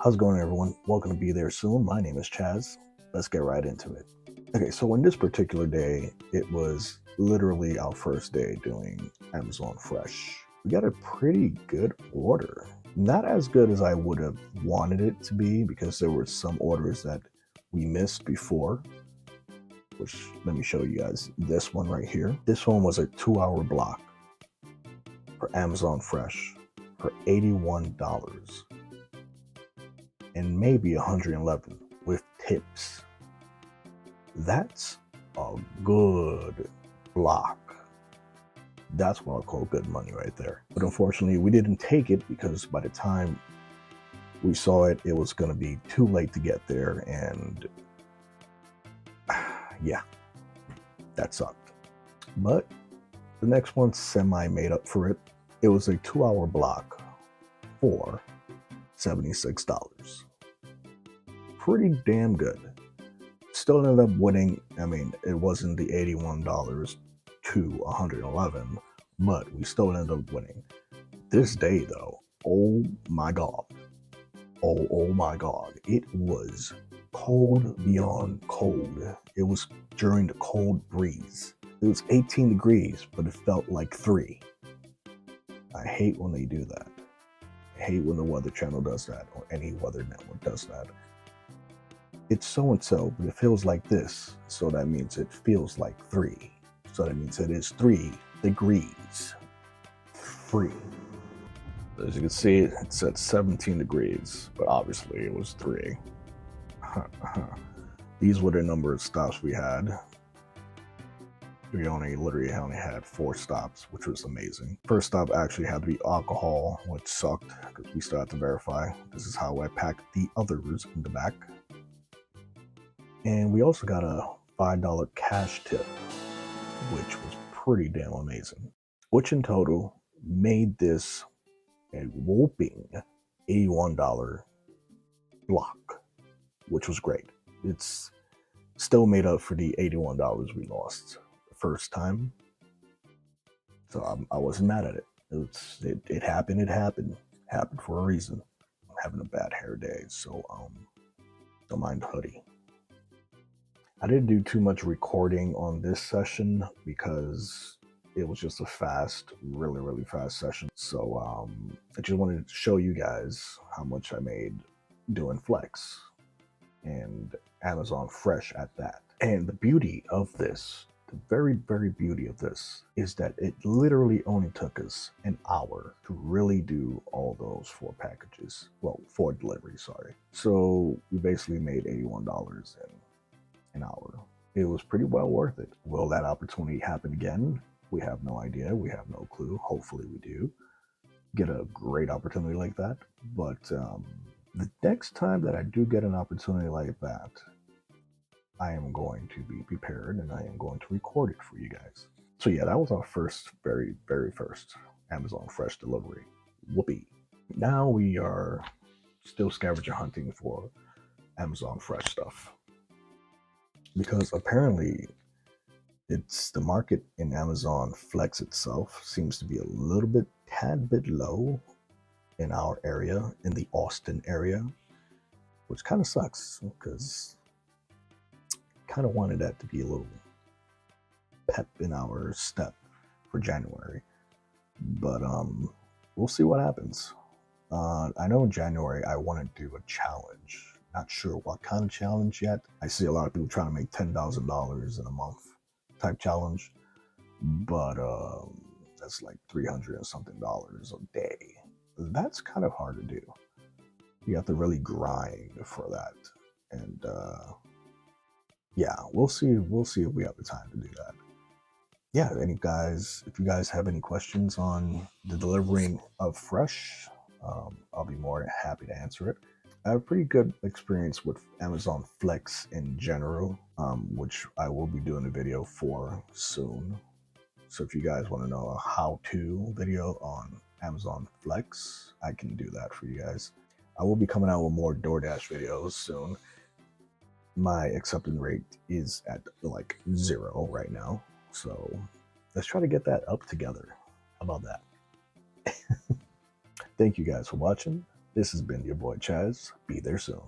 How's it going, everyone? Welcome to Be There Soon. My name is Chaz. Let's get right into it. Okay, so on this particular day, it was literally our first day doing Amazon Fresh. We got a pretty good order. Not as good as I would have wanted it to be because there were some orders that we missed before, which let me show you guys this one right here. This one was a 2-hour block for Amazon Fresh for $81 and maybe 111 with tips. That's a good block. That's what I call good money right there. But unfortunately, we didn't take it because by the time we saw it, it was going to be too late to get there. And yeah, that sucked. But the next one semi made up for it. It was a 2-hour block for $76. Pretty damn good. Still ended up winning. I mean, it wasn't the $81 to 111, but we still ended up winning. This day, though, oh my god. Oh my god. It was cold beyond cold. It was during the cold breeze. It was 18 degrees, but it felt like 3. I hate when they do that. I hate when the Weather Channel does that, or any weather network does that. It's so-and-so, but it feels like this, so that means it feels like 3. So that means it is 3 degrees free. As you can see, it said 17 degrees, but obviously it was 3. These were the number of stops we had. We literally only had 4 stops, which was amazing. First stop actually had to be alcohol, which sucked because we still had to verify. This is how I packed the others in the back. And we also got a $5 cash tip, which was pretty damn amazing. Which in total made this a whopping $81 block, which was great. It's still made up for the $81 we lost the first time. So I wasn't mad at it. It happened. It happened for a reason. I'm having a bad hair day, so don't mind the hoodie. I didn't do too much recording on this session because it was just a fast, really fast session. So I just wanted to show you guys how much I made doing Flex and Amazon Fresh at that. And the beauty of this, the very beauty of this is that it literally only took us an hour to really do all those 4 packages. Well, 4 deliveries, sorry. So we basically made $81 in an hour. It was pretty well worth it. Will that opportunity happen again? We have no idea. We have no clue. Hopefully we do get a great opportunity like that. But the next time that I do get an opportunity like that, I am going to be prepared and I am going to record it for you guys. So yeah, that was our very first Amazon Fresh delivery. Whoopee. Now we are still scavenger hunting for Amazon Fresh stuff, because apparently it's the market in Amazon Flex itself seems to be a little bit tad bit low in our area, in the Austin area, which kind of sucks because kind of wanted that to be a little pep in our step for January. But we'll see what happens. I know in January I want to do a challenge. Not sure what kind of challenge yet. I see a lot of people trying to make $10,000 in a month type challenge, but that's like $300 and something a day. That's kind of hard to do. You have to really grind for that, and yeah, we'll see. We'll see if we have the time to do that. Yeah, if you guys have any questions on the delivering of Fresh, I'll be more than happy to answer it. I have a pretty good experience with Amazon Flex in general, which I will be doing a video for soon. So if you guys want to know a how-to video on Amazon Flex, I can do that for you guys. I will be coming out with more DoorDash videos soon. My acceptance rate is at like 0 right now, so let's try to get that up together. How about that? Thank you guys for watching. This has been your boy Chaz. Be there soon.